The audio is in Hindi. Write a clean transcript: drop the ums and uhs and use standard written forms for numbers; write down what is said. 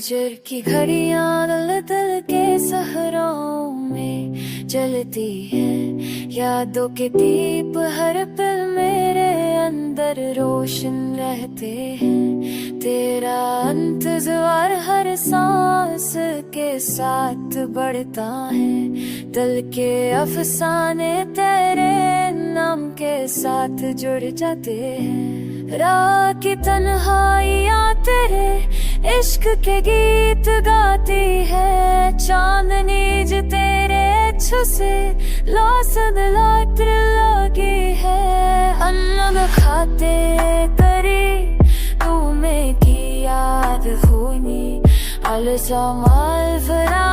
फजर की घड़ियां दिल दिल के सहराओं में जलती हैं। यादों के दीप हर पल मेरे अंदर रोशन रहते हैं। तेरा इंतज़ार हर सांस के साथ बढ़ता है। दिल के अफसाने तेरे नाम के साथ जुड़ जाते हैं। रात की तन्हाइयाँ तेरे इश्क के गीत गाती है। चांदनी जो तेरे छुसे लौसन लात्र लगी है। अन्न खाते करी तुम्हें की याद होनी अलसमाल फरा